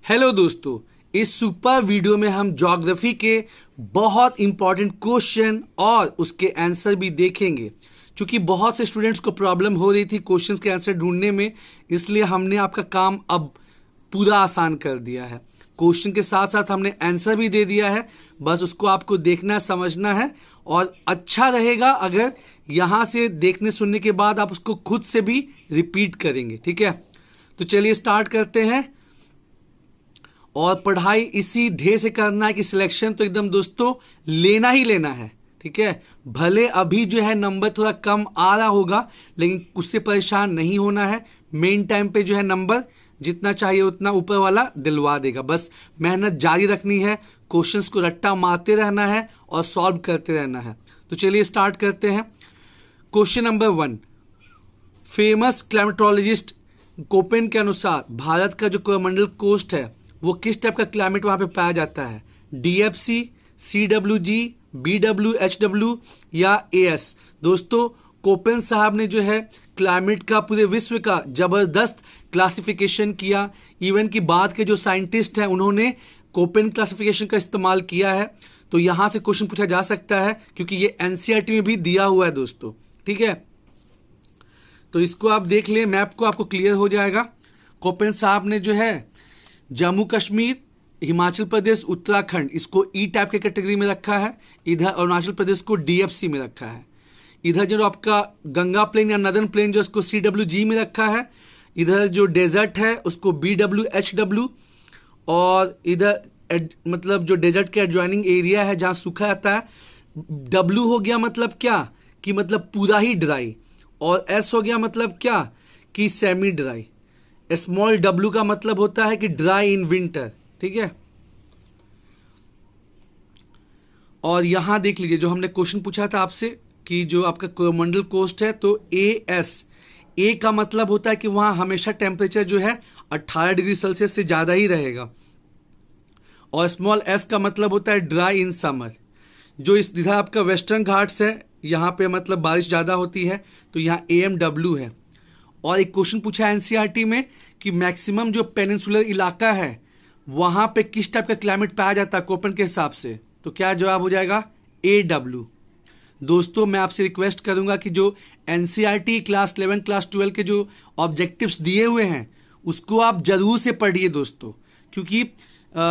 Hello दोस्तों, इस super video में हम ज्योग्राफी के बहुत इंपॉर्टेंट क्वेश्चन और उसके आंसर भी देखेंगे। क्योंकि बहुत से स्टूडेंट्स को प्रॉब्लम हो रही थी क्वेश्चंस के आंसर ढूंढने में, इसलिए हमने आपका काम अब पूरा आसान कर दिया है। क्वेश्चन के साथ साथ हमने आंसर भी दे दिया है, बस उसको आपको देखना समझना है। और अच्छा रहेगा अगर यहाँ से देखने सुनने के बाद आप उसको खुद से भी रिपीट करेंगे, ठीक है। तो चलिए स्टार्ट करते हैं। और पढ़ाई इसी ध्येय से करना है कि सिलेक्शन तो एकदम दोस्तों लेना ही लेना है, ठीक है। भले अभी जो है नंबर थोड़ा कम आ रहा होगा, लेकिन उससे परेशान नहीं होना है। मेन टाइम पे जो है नंबर जितना चाहिए उतना ऊपर वाला दिलवा देगा। बस मेहनत जारी रखनी है, क्वेश्चंस को रट्टा मारते रहना है और सॉल्व करते रहना है। तो चलिए स्टार्ट करते हैं। Question number 1, famous climatologist Koppen के अनुसार भारत का जो कोरोमंडल कोस्ट है वो किस टाइप का क्लाइमेट वहां पे पाया जाता है? DFC, CWG, BWHW या AS? दोस्तों, कोपेन साहब ने जो है क्लाइमेट का पूरे विश्व का जबरदस्त क्लासिफिकेशन किया। इवन की बाद के जो साइंटिस्ट हैं उन्होंने कोपेन क्लासिफिकेशन का इस्तेमाल किया है। तो यहां से क्वेश्चन पूछा जा सकता है क्योंकि ये NCERT में भी दिया हुआ है दोस्तों, ठीक है। तो इसको आप देख लें, मैप को आपको क्लियर हो जाएगा। कोपेन साहब ने जो है जम्मू कश्मीर, हिमाचल प्रदेश, उत्तराखंड इसको ई टाइप के कैटेगरी में रखा है। इधर अरुणाचल प्रदेश को DFC में रखा है। इधर जो आपका गंगा प्लेन या नदर्न प्लेन जो उसको CWG में रखा है। इधर जो डेजर्ट है उसको BWHW। और इधर मतलब जो डेजर्ट के एडजॉइनिंग एरिया है जहाँ सूखा रहता है, W हो गया मतलब क्या कि मतलब पूरा ही ड्राई, और S हो गया मतलब क्या कि सेमी ड्राई। स्मॉल W का मतलब होता है कि ड्राई इन विंटर, ठीक है। और यहां देख लीजिए जो हमने क्वेश्चन पूछा था आपसे कि जो आपका कोरोमंडल कोस्ट है तो AS, A का मतलब होता है कि वहां हमेशा टेम्परेचर जो है 18 डिग्री सेल्सियस से ज्यादा ही रहेगा। और स्मॉल S का मतलब होता है ड्राई इन समर। जो इस इधर आपका वेस्टर्न घाट्स है यहाँ पे मतलब बारिश ज्यादा होती है, तो यहाँ AMW है। और एक क्वेश्चन पूछा है NCERT में कि मैक्सिमम जो पेनिनसुलर इलाका है वहां पे किस टाइप का क्लाइमेट पाया जाता है कोपेन के हिसाब से, तो क्या जवाब हो जाएगा? AW। दोस्तों, मैं आपसे रिक्वेस्ट करूंगा कि जो NCERT क्लास 11 क्लास 12 के जो ऑब्जेक्टिव्स दिए हुए हैं उसको आप जरूर से पढ़िए दोस्तों, क्योंकि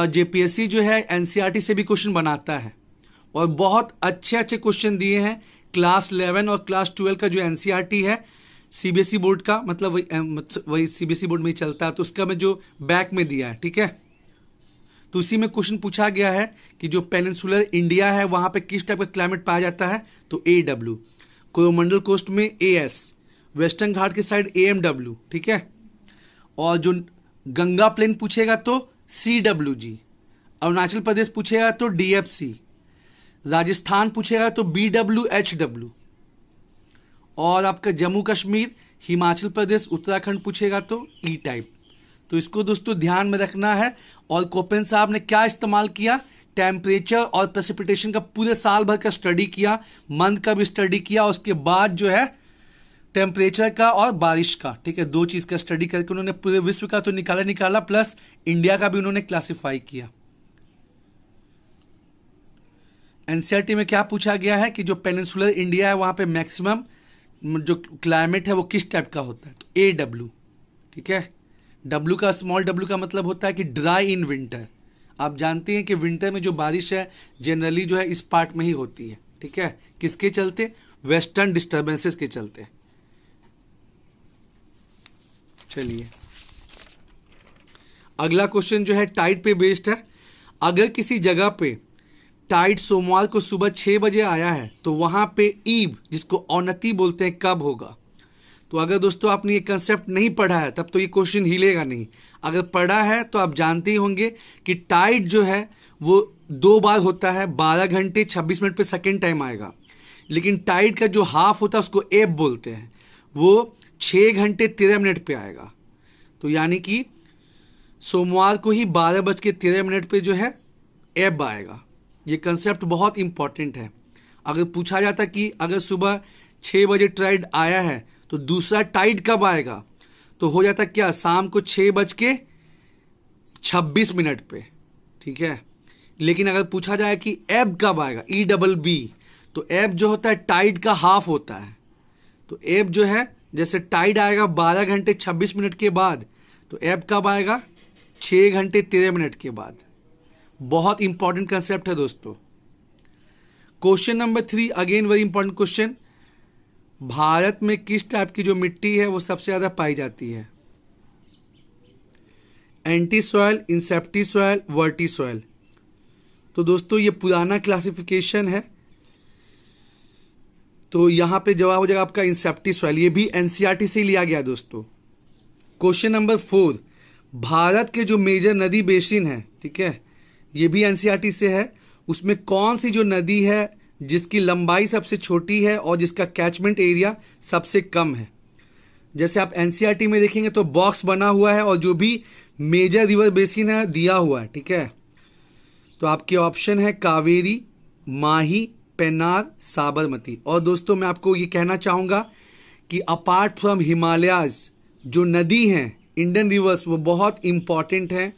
JPSC जो है NCERT से भी क्वेश्चन बनाता है और बहुत अच्छे अच्छे क्वेश्चन दिए हैं। क्लास 11 और क्लास 12 का जो NCERT है CBSE बोर्ड का, मतलब वही CBSE बोर्ड में ही चलता है, तो उसका मैं जो बैक में दिया है, ठीक है। तो उसी में क्वेश्चन पूछा गया है कि जो पेनिनसुलर इंडिया है वहां पे किस टाइप का क्लाइमेट पाया जाता है, तो AW। कोरोमंडल कोस्ट में AS, वेस्टर्न घाट के साइड AMW, ठीक है। और जो गंगा प्लेन पूछेगा तो CWG, अरुणाचल प्रदेश पूछेगा तो DFC, राजस्थान पूछेगा तो BWHW, और आपका जम्मू कश्मीर, हिमाचल प्रदेश, उत्तराखंड पूछेगा तो ई टाइप। तो इसको दोस्तों ध्यान में रखना है। और कोपेन साहब ने क्या इस्तेमाल किया? टेम्परेचर और प्रेसिपिटेशन का पूरे साल भर का स्टडी किया, मंथ का भी स्टडी किया, उसके बाद जो है टेम्परेचर का और बारिश का, ठीक है, दो चीज का स्टडी करके उन्होंने पूरे विश्व का तो निकाला प्लस इंडिया का भी उन्होंने क्लासिफाई किया। NCERT में क्या पूछा गया है कि जो पेनिनसुलर इंडिया है वहां पे मैक्सिमम जो क्लाइमेट है वो किस टाइप का होता है, तो AW, ठीक है। W का स्मॉल W का मतलब होता है कि ड्राई इन विंटर। आप जानते हैं कि विंटर में जो बारिश है जनरली जो है इस पार्ट में ही होती है, ठीक है। किसके चलते? वेस्टर्न डिस्टर्बेंसेस के चलते। चलिए अगला क्वेश्चन जो है टाइड पे बेस्ड है। अगर किसी जगह पे टाइड सोमवार को सुबह 6 बजे आया है तो वहां पे ईव, जिसको औन्नति बोलते हैं, कब होगा? तो अगर दोस्तों आपने ये कंसेप्ट नहीं पढ़ा है तब तो ये क्वेश्चन हिलेगा नहीं। अगर पढ़ा है तो आप जानते ही होंगे कि टाइड जो है वो 2 बार होता है, 12 घंटे 26 मिनट पे सेकेंड टाइम आएगा। लेकिन टाइड का जो हाफ होता है उसको एब बोलते हैं, वो 6 घंटे 13 मिनट पे आएगा। तो यानी कि सोमवार को ही 12:13 पे जो है एब आएगा। ये कंसेप्ट बहुत इंपॉर्टेंट है। अगर पूछा जाता कि अगर सुबह 6 बजे टाइड आया है तो दूसरा टाइड कब आएगा, तो हो जाता क्या, शाम को 6:26 26 मिनट पे, ठीक है। लेकिन अगर पूछा जाए कि एब कब आएगा, EBB, तो एब जो होता है टाइड का हाफ होता है। तो एब जो है, जैसे टाइड आएगा 12 घंटे 26 मिनट के बाद, तो एब कब आएगा, 6 घंटे 13 मिनट के बाद। बहुत इंपॉर्टेंट कंसेप्ट है दोस्तों। Question number 3, again very important question. Bharat में किस टाइप की जो मिट्टी है वो सबसे ज्यादा पाई जाती है? Entisol, inceptisol, vertisol. तो दोस्तों ये पुराना क्लासिफिकेशन है, तो यहां पे जवाब हो जाएगा आपका इंसेप्टी सॉयल। ये भी एनसीईआरटी से ही लिया गया दोस्तों। क्वेश्चन नंबर 4, भारत के जो मेजर नदी बेसिन है, ठीक है, ये भी एनसीईआरटी से है। उसमें कौन सी जो नदी है जिसकी लंबाई सबसे छोटी है और जिसका कैचमेंट एरिया सबसे कम है? जैसे आप एनसीईआरटी में देखेंगे तो बॉक्स बना हुआ है और जो भी मेजर रिवर बेसिन है दिया हुआ है, ठीक है। तो आपके ऑप्शन है कावेरी, माही, पेन्नार, साबरमती। और दोस्तों मैं आपको ये कहना चाहूँगा कि अपार्ट फ्रॉम हिमालयाज जो नदी हैं, इंडियन रिवर्स, वो बहुत इंपॉर्टेंट है।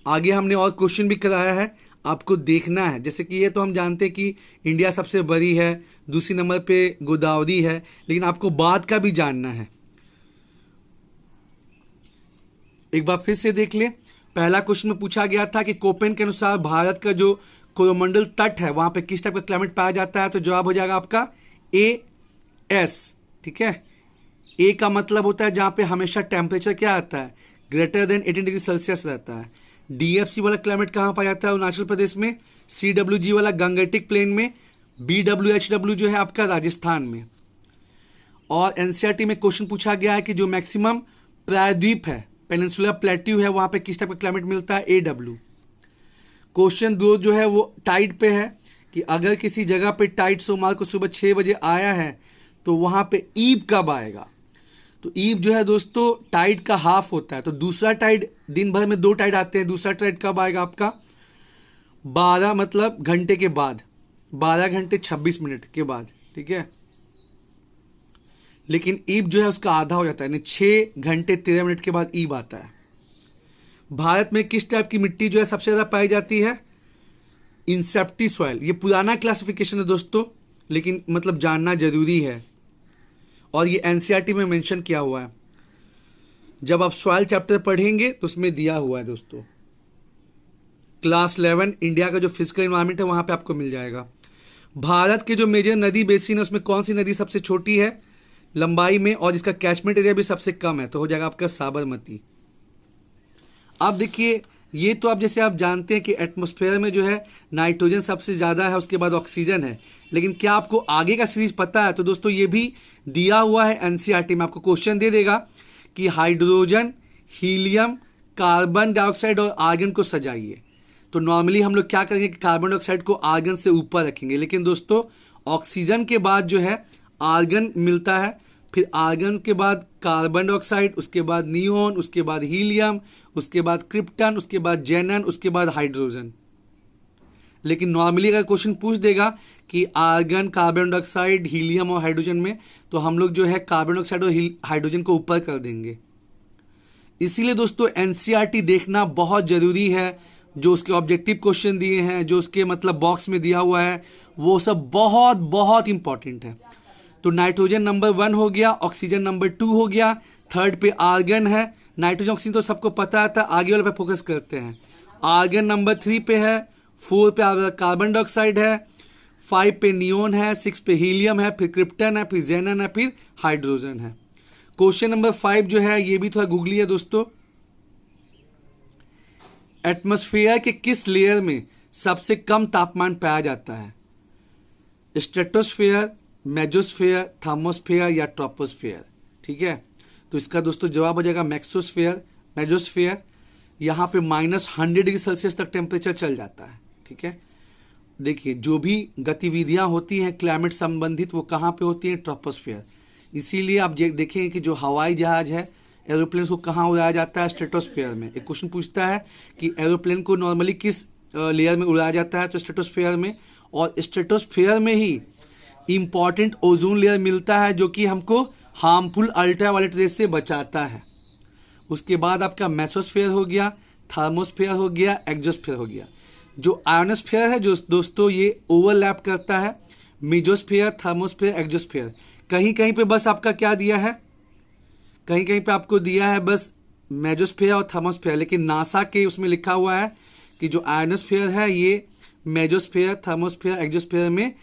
आगे हमने और क्वेश्चन भी कराया है, आपको देखना है। जैसे कि ये तो हम जानते हैं कि इंडिया सबसे बड़ी है, दूसरी नंबर पे गोदावरी है, लेकिन आपको बाद का भी जानना है। एक बार फिर से देख ले। पहला क्वेश्चन में पूछा गया था कि कोपेन के अनुसार भारत का जो कोरोमंडल तट है वहां पे किस टाइप का क्लाइमेट पाया जाता है? तो जवाब हो जाएगा आपका AS, ठीक है। ए का मतलब होता है जहां पे हमेशा टेम्परेचर क्या आता है, ग्रेटर देन 18 डिग्री सेल्सियस रहता है। DFC वाला क्लाइमेट कहां पाया जाता है? अरुणाचल प्रदेश में। CWG वाला गंगेटिक प्लेन में। BWHW जो है आपका राजस्थान में। और एनसीईआरटी में क्वेश्चन पूछा गया है कि जो मैक्सिमम प्रायद्वीप है, पेनिनसुलर प्लेट्यू है, वहां पे किस टाइप का क्लाइमेट मिलता है? AW। क्वेश्चन 2 जो है वो टाइड पे है कि अगर किसी जगह पे टाइड सोमवार को सुबह 6 बजे आया है तो वहां पे ईब कब आएगा? तो ईब जो है दोस्तों टाइड का हाफ होता है। तो दूसरा टाइड, दिन भर में 2 टाइड आते हैं, दूसरा टाइड कब आएगा आपका? 12 मतलब घंटे के बाद, 12 घंटे 26 मिनट के बाद, ठीक है। लेकिन ईब जो है उसका आधा हो जाता है, यानी 6 घंटे 13 मिनट के बाद ईब आता है। भारत में किस टाइप की मिट्टी जो है सबसे ज्यादा पाई जाती है? इंसेप्टी सॉइल। ये पुराना क्लासिफिकेशन है दोस्तों, लेकिन मतलब जानना जरूरी है और ये एनसीईआरटी में मेंशन किया हुआ है। जब आप सॉइल चैप्टर पढ़ेंगे तो उसमें दिया हुआ है दोस्तों। क्लास 11 इंडिया का जो फिजिकल एनवायरनमेंट है वहां पे आपको मिल जाएगा। भारत के जो मेजर नदी बेसिन है उसमें कौन सी नदी सबसे छोटी है लंबाई में और जिसका कैचमेंट एरिया भी सबसे कम है? तो हो जाएगा आपका साबरमती। अब देखिए, ये तो आप जैसे आप जानते हैं कि एटमॉस्फेयर में जो है नाइट्रोजन सबसे ज़्यादा है, उसके बाद ऑक्सीजन है। लेकिन क्या आपको आगे का सीरीज पता है? तो दोस्तों ये भी दिया हुआ है एनसीईआरटी में। आपको क्वेश्चन दे देगा कि हाइड्रोजन, हीलियम, कार्बन डाइऑक्साइड और आर्गन को सजाइए। तो नॉर्मली हम लोग क्या करेंगे कि कार्बन डाइऑक्साइड को आर्गन से ऊपर रखेंगे, लेकिन दोस्तों ऑक्सीजन के बाद जो है आर्गन मिलता है, फिर आर्गन के बाद कार्बन डाइऑक्साइड, उसके बाद नियोन, उसके बाद हीलियम, उसके बाद क्रिप्टन, उसके बाद जेनन, उसके बाद हाइड्रोजन। लेकिन नॉर्मली अगर क्वेश्चन पूछ देगा कि आर्गन, कार्बन डाइऑक्साइड, हीलियम और हाइड्रोजन में, तो हम लोग जो है कार्बन डाइऑक्साइड और हाइड्रोजन को ऊपर कर देंगे। इसीलिए दोस्तों एनसीईआरटी देखना बहुत जरूरी है। जो उसके ऑब्जेक्टिव क्वेश्चन दिए हैं, जो उसके मतलब बॉक्स में दिया हुआ है, वो सब बहुत बहुत इंपॉर्टेंट है। तो नाइट्रोजन नंबर 1 हो गया, ऑक्सीजन नंबर 2 हो गया, थर्ड पे आर्गन है। नाइट्रोजन ऑक्सीजन तो सबको पता था, आगे वाले पे फोकस करते हैं। आर्गन नंबर 3 पे है, 4 पे कार्बन डाइऑक्साइड है, 5 पे नियोन है, 6 पे हीलियम है, फिर क्रिप्टन है, फिर जेनन है, फिर हाइड्रोजन है। क्वेश्चन नंबर 5 जो है ये भी थोड़ा गूगली है दोस्तों। एटमॉस्फेयर के किस लेयर में सबसे कम तापमान पाया जाता है? स्ट्रेटोस्फेयर, मेजोस्फेयर, थर्मोस्फेयर या ट्रोपोस्फेयर? ठीक है, तो इसका दोस्तों जवाब हो जाएगा मेक्सोस्फेयर, मेजोस्फेयर। यहाँ पे -100 डिग्री सेल्सियस तक टेम्परेचर चल जाता है। ठीक है, देखिए जो भी गतिविधियां होती हैं क्लाइमेट संबंधित वो कहाँ पे होती हैं? ट्रोपोस्फेयर। इसीलिए आप देखेंगे कि जो हवाई जहाज है, एरोप्लेन को कहाँ उड़ाया जाता है? स्ट्रेटोस्फेयर में। एक क्वेश्चन पूछता है कि एरोप्लेन को नॉर्मली किस लेयर में उड़ाया जाता है? तो स्ट्रेटोस्फेयर में। और स्ट्रेटोस्फेयर में ही इंपॉर्टेंट ओजोन लेयर मिलता है जो कि हमको हार्मफुल अल्ट्रावायलेट रेज से बचाता है। उसके बाद आपका मेसोस्फेयर हो गया, थर्मोस्फेयर हो गया, एक्सोस्फेयर हो गया। जो आयोनोस्फेयर है जो दोस्तों ये ओवरलैप करता है मेसोस्फेयर, थर्मोस्फेयर, एक्सोस्फेयर। कहीं कहीं पे बस आपका क्या दिया है, कहीं कहीं पे आपको दिया है बस मेसोस्फेयर और थर्मोस्फेयर, लेकिन नासा के उसमें लिखा हुआ है कि जो आयोनोस्फेयर है ये मेसोस्फेयर, थर्मोस्फेयर, एक्सोस्फेयर में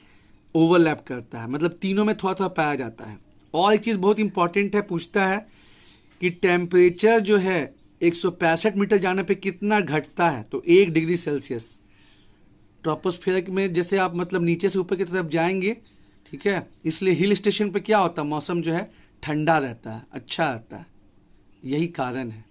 ओवरलैप करता है, मतलब तीनों में थोड़ा थोड़ा पाया जाता है। और एक चीज़ बहुत इंपॉर्टेंट है, पूछता है कि टेम्परेचर जो है 165 मीटर जाने पे कितना घटता है, तो 1 डिग्री सेल्सियस। ट्रोपोस्फेयर में जैसे आप मतलब नीचे से ऊपर की तरफ जाएंगे, ठीक है, इसलिए हिल स्टेशन पे क्या होता है, मौसम जो है ठंडा रहता है, अच्छा रहता है, यही कारण है।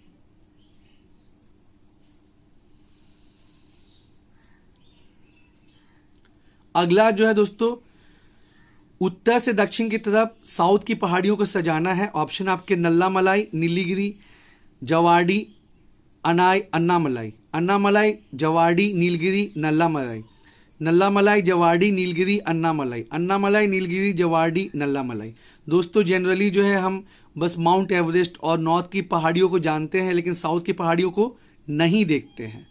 अगला जो है दोस्तों, उत्तर से दक्षिण की तरफ साउथ की पहाड़ियों को सजाना है। ऑप्शन आपके नल्लामलाई, नीलगिरी, जवाड़ी, अन्नामलाई। अन्नामलाई, जवाड़ी, नीलगिरी, नल्लामलाई। नल्लामलाई, जवाड़ी, नीलगिरी, अन्नामलाई। अन्नामलाई, नीलगिरी, जवाड़ी, नल्लामलाई। दोस्तों जनरली जो है हम बस माउंट एवरेस्ट और नॉर्थ की पहाड़ियों को जानते हैं, लेकिन साउथ की पहाड़ियों को नहीं देखते हैं।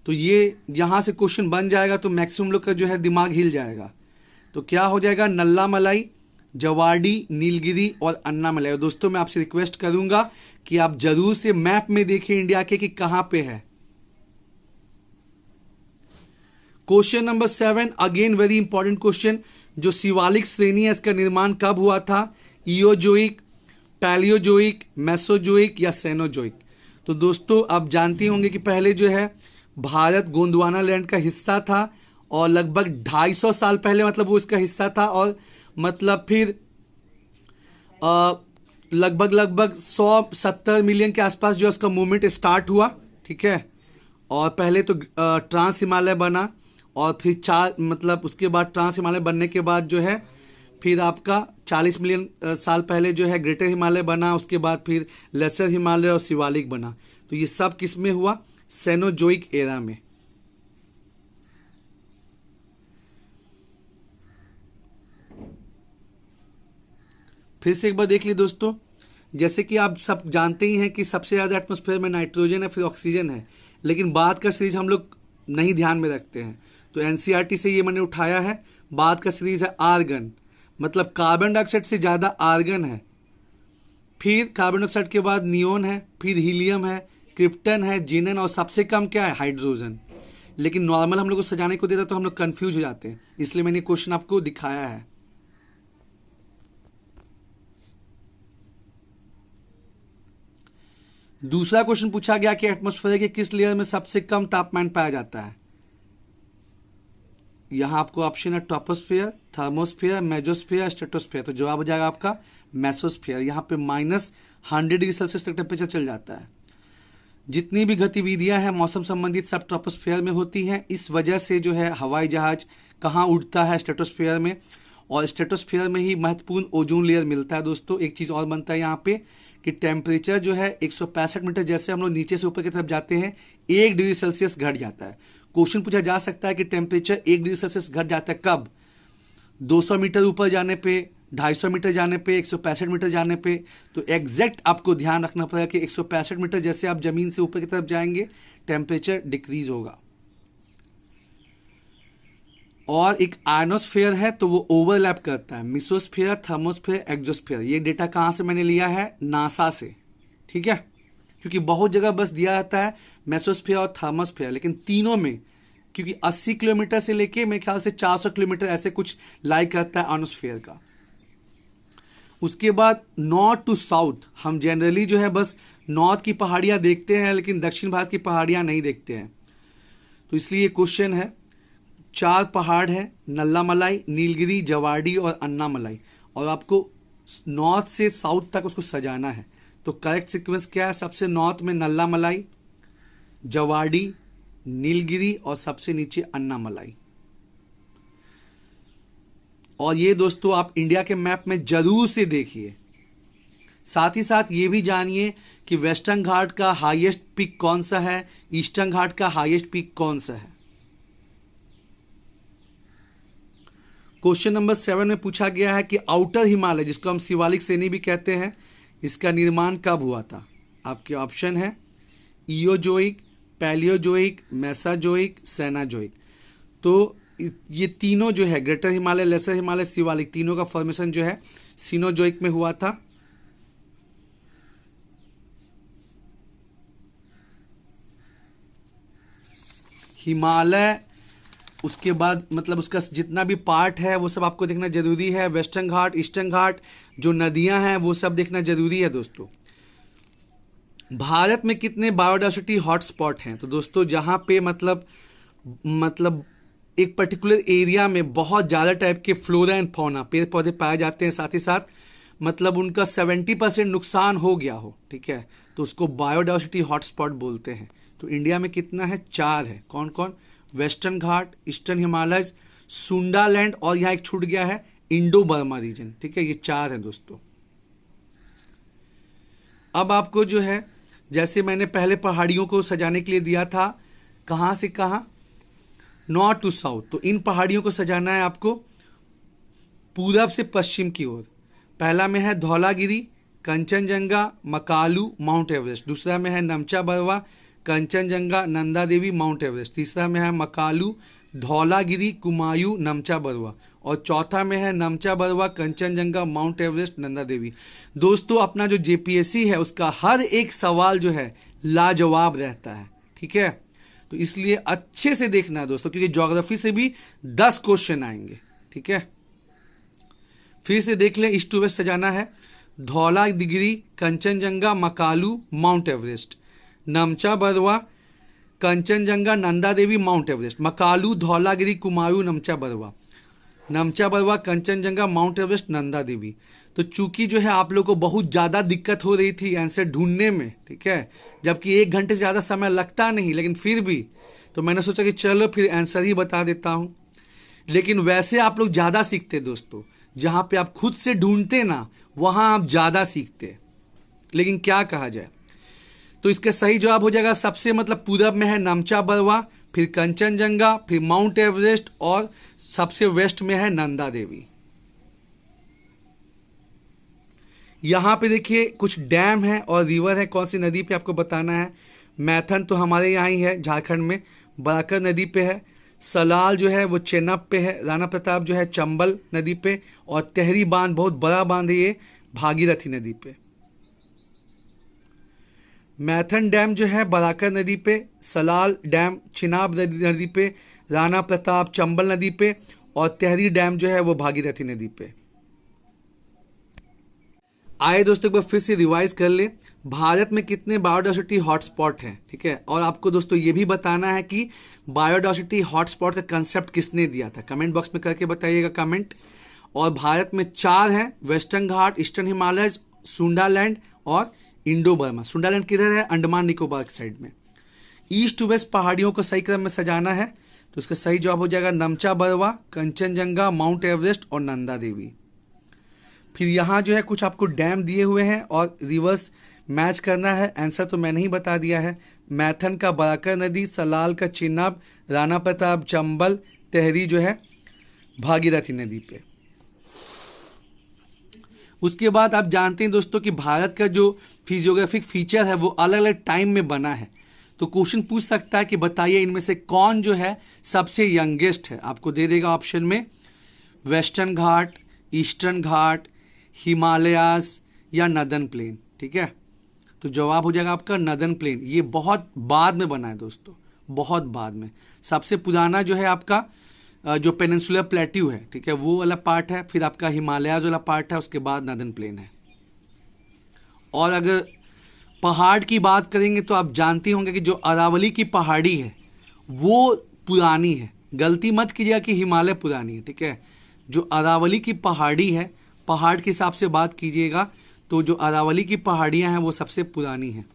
तो ये यहाँ से क्वेश्चन बन जाएगा तो मैक्सिमम लोग का जो है दिमाग हिल जाएगा। तो क्या हो जाएगा, नल्लामलाई, जवाड़ी, नीलगिरी और अन्नामलाई। और दोस्तों मैं आपसे रिक्वेस्ट करूंगा कि आप जरूर से मैप में देखें इंडिया के कि कहां पे है। Question number 7, again very important question. जो शिवालिक श्रेणी है इसका निर्माण कब हुआ था, इयोजोइक, पैलियोजोइक, मेसोजोइक या सेनोजोइक। तो दोस्तों आप जानते होंगे कि पहले जो है भारत गोंडवाना लैंड का हिस्सा था और लगभग 250 साल पहले मतलब वो इसका हिस्सा था, और मतलब फिर लगभग 170 मिलियन के आसपास जो है उसका मूवमेंट स्टार्ट हुआ, ठीक है। और पहले तो ट्रांस हिमालय बना, और फिर मतलब उसके बाद ट्रांस हिमालय बनने के बाद जो है फिर आपका 40 मिलियन साल पहले जो है ग्रेटर हिमालय बना, उसके बाद फिर लेसर हिमालय और शिवालिक बना। तो ये सब किस में हुआ, सेनोजोइक एरा में। फिर से एक बार देख लीजिए दोस्तों, जैसे कि आप सब जानते ही हैं कि सबसे ज़्यादा एटमॉस्फेयर में नाइट्रोजन है, फिर ऑक्सीजन है, लेकिन बाद का सीरीज हम लोग नहीं ध्यान में रखते हैं। तो एनसीईआरटी से ये मैंने उठाया है। बाद का सीरीज है आर्गन, मतलब कार्बन डाइऑक्साइड से ज़्यादा आर्गन है, फिर कार्बन डाइऑक्साइड के बाद नियोन है, फिर हीलियम है, क्रिप्टन है, जीनन, और सबसे कम क्या है, हाइड्रोजन। लेकिन नॉर्मल हम लोग को सजाने को देता तो हम लोग कंफ्यूज हो जाते हैं, इसलिए मैंने क्वेश्चन आपको दिखाया है। दूसरा क्वेश्चन पूछा गया कि एटमॉस्फेयर के किस लेयर में सबसे कम तापमान पाया जाता है। यहां आपको ऑप्शन है ट्रोपोस्फेयर, थर्मोस्फेयर, मेसोस्फेयर, स्ट्रेटोस्फेयर। तो जवाब हो जाएगा आपका मेसोस्फेयर। यहां पे -100 डिग्री सेल्सियस तक टेम्परेचर चल जाता है। जितनी भी गतिविधियां हैं मौसम संबंधित सब ट्रोपोस्फेयर में होती हैं। इस वजह से जो है हवाई जहाज कहाँ उड़ता है, स्ट्रेटोस्फेयर में, और स्ट्रेटोस्फेयर में ही महत्वपूर्ण ओजोन लेयर मिलता है। दोस्तों एक चीज़ और बनता है यहाँ पे कि टेम्परेचर जो है 165 मीटर, जैसे हम लोग नीचे से ऊपर की तरफ जाते हैं 1 डिग्री सेल्सियस घट जाता है। क्वेश्चन पूछा जा सकता है कि टेम्परेचर 1 डिग्री सेल्सियस घट जाता है कब, 200 मीटर ऊपर जाने पे, 250 मीटर जाने पे, 165 मीटर जाने पे। तो एग्जैक्ट आपको ध्यान रखना पड़ेगा कि 165 मीटर जैसे आप जमीन से ऊपर की तरफ जाएंगे टेम्परेचर डिक्रीज होगा। और एक आयनोस्फेयर है तो वो ओवरलैप करता है मेसोस्फेयर, थर्मोस्फेयर, एक्सोस्फेयर। ये डेटा कहाँ से मैंने लिया है, नासा से, ठीक है। क्योंकि बहुत जगह बस दिया जाता है मेसोस्फेयर और थर्मोस्फेयर, लेकिन तीनों में क्योंकि 80 किलोमीटर से लेके मेरे ख्याल से 400 किलोमीटर ऐसे कुछ लाई करता है आयनोस्फेयर का। उसके बाद नॉर्थ टू साउथ हम जनरली जो है बस नॉर्थ की पहाड़ियां देखते हैं, लेकिन दक्षिण भारत की पहाड़ियां नहीं देखते हैं। तो इसलिए क्वेश्चन है, 4 पहाड़ है, नल्लामलाई, नीलगिरी, जवाड़ी और अन्नामलाई, और आपको नॉर्थ से साउथ तक उसको सजाना है। तो करेक्ट सीक्वेंस क्या है, सबसे नॉर्थ में नल्लामलाई, जवाड़ी, नीलगिरी और सबसे नीचे अन्नामलाई। और ये दोस्तों आप इंडिया के मैप में जरूर से देखिए। साथ ही साथ ये भी जानिए कि वेस्टर्न घाट का हाईएस्ट पीक कौन सा है, ईस्टर्न घाट का हाईएस्ट पीक कौन सा है। क्वेश्चन नंबर 7 में पूछा गया है कि आउटर हिमालय, जिसको हम शिवालिक श्रेणी भी कहते हैं, इसका निर्माण कब हुआ था। आपके ऑप्शन है इयोजोइक, पैलियोजोइक, मेसाजोइक, सेनाजोइक। तो ये तीनों जो है ग्रेटर हिमालय, लेसर हिमालय, शिवालिक, तीनों का फॉर्मेशन जो है सीनोजोइक में हुआ था। हिमालय, उसके बाद मतलब उसका जितना भी पार्ट है वो सब आपको देखना जरूरी है। वेस्टर्न घाट, ईस्टर्न घाट, जो नदियां हैं वो सब देखना जरूरी है दोस्तों। भारत में कितने बायोडायवर्सिटी हॉटस्पॉट हैं? तो दोस्तों जहां पे मतलब एक पर्टिकुलर एरिया में बहुत ज़्यादा टाइप के फ्लोरा एंड फौना, पेड़ पौधे पाए जाते हैं, साथ ही साथ मतलब उनका 70% नुकसान हो गया हो, ठीक है, तो उसको बायोडायवर्सिटी हॉटस्पॉट बोलते हैं। तो इंडिया में कितना है? 4 है। कौन कौन? वेस्टर्न घाट, ईस्टर्न हिमालय, सुंडालैंड, और यहाँ एक छूट गया है इंडो बर्मा रीजन, ठीक है। ये 4 है दोस्तों। अब आपको जो है, जैसे मैंने पहले पहाड़ियों को सजाने के लिए दिया था, कहाँ से कहाँ, नॉर्थ टू साउथ, तो इन पहाड़ियों को सजाना है आपको पूरब से पश्चिम की ओर। पहला में है धौलागिरी, कंचनजंगा, मकालू, माउंट एवरेस्ट। दूसरा में है नमचा बरवा, कंचनजंगा, नंदा देवी, माउंट एवरेस्ट। तीसरा में है मकालू, धौलागिरी, कुमायूं, नमचा बरवा। और चौथा में है नमचा बरवा, कंचनजंगा, माउंट एवरेस्ट, नंदा देवी। दोस्तों अपना जो जेपीएससी है उसका हर एक सवाल जो है लाजवाब रहता है, ठीक है, तो इसलिए अच्छे से देखना है दोस्तों, क्योंकि ज्योग्राफी से भी 10 क्वेश्चन आएंगे, ठीक है। फिर से देख लें, ईस्ट टू वेस्ट सजाना है, Dhaulagiri, Kanchenjunga, Makalu, Mount Everest, Namcha Barwa, Kanchenjunga, Nanda Devi, Mount Everest, Makalu, Dhaulagiri, Kumaon, Namcha Barwa, Namcha Barwa, Kanchenjunga, Mount Everest, Nanda Devi. तो चूंकि जो है आप लोग को बहुत ज़्यादा दिक्कत हो रही थी आंसर ढूंढने में, ठीक है, जबकि 1 घंटे से ज़्यादा समय लगता नहीं, लेकिन फिर भी तो मैंने सोचा कि चलो फिर आंसर ही बता देता हूँ। लेकिन वैसे आप लोग ज़्यादा सीखते दोस्तों, जहाँ पे आप खुद से ढूंढते ना वहाँ आप ज़्यादा सीखते। लेकिन क्या कहा जाए, तो इसका सही जवाब हो जाएगा सबसे मतलब पूरब में है नमचा बरवा, फिर कंचनजंगा, फिर माउंट एवरेस्ट, और सबसे वेस्ट में है नंदा देवी। यहां पे देखिए कुछ डैम है और रिवर है, कौन सी नदी पे आपको बताना है। मैथन तो हमारे यहाँ ही है झारखंड में, बराकर नदी पे है, सलाल जो है वो चेनाब पे है, राणा प्रताप जो है चंबल नदी पे, और तेहरी बांध बहुत बड़ा बांध है ये भागीरथी नदी पे। मैथन डैम जो है बराकर नदी पे, सलाल डैम चिनाब नदी पे, राणा प्रताप चंबल नदी पे, और तेहरी डैम जो है वो भागीरथी नदी पे। आए दोस्तों एक बार फिर से रिवाइज कर ले, भारत में कितने बायोडायवर्सिटी हॉटस्पॉट हैं, ठीक है, और आपको दोस्तों ये भी बताना है कि बायोडायवर्सिटी हॉटस्पॉट का कंसेप्ट किसने दिया था, कमेंट बॉक्स में करके बताइएगा कमेंट। और भारत में 4 हैं, वेस्टर्न घाट, ईस्टर्न हिमालय, सुंडालैंड और इंडो बर्मा। सुंडालैंड किधर है? अंडमान निकोबार की साइड में। ईस्ट टू वेस्ट पहाड़ियों को सही क्रम में सजाना है, तो इसका सही जवाब हो जाएगा नमचा बरवा, कंचनजंगा, माउंट एवरेस्ट और नंदा देवी। फिर यहाँ जो है कुछ आपको डैम दिए हुए हैं और रिवर्स मैच करना है। आंसर तो मैंने ही बता दिया है, मैथन का बराकर नदी, सलाल का चिनाब, राणा प्रताप चंबल, तेहरी जो है भागीरथी नदी पे। उसके बाद आप जानते हैं दोस्तों कि भारत का जो फिजियोग्राफिक फीचर है वो अलग अलग टाइम में बना है, तो क्वेश्चन पूछ सकता है कि बताइए इनमें से कौन जो है सबसे यंगेस्ट है। आपको दे देगा ऑप्शन में वेस्टर्न घाट, ईस्टर्न घाट, हिमालयास या नदन प्लेन, ठीक है, तो जवाब हो जाएगा आपका नदन प्लेन। ये बहुत बाद में बना है दोस्तों, बहुत बाद में। सबसे पुराना जो है आपका जो पेनिनसुलर प्लेट्यू है, ठीक है, वो वाला पार्ट है, फिर आपका हिमालयाज वाला पार्ट है, उसके बाद नदन प्लेन है। और अगर पहाड़ की बात करेंगे तो आप जानते होंगे कि जो अरावली की पहाड़ी है वो पुरानी है, गलती मत कीजिएगा कि हिमालय पुरानी है, ठीक है, जो अरावली की पहाड़ी है, पहाड़ के हिसाब से बात कीजिएगा तो जो अरावली की पहाड़ियां हैं वो सबसे पुरानी हैं।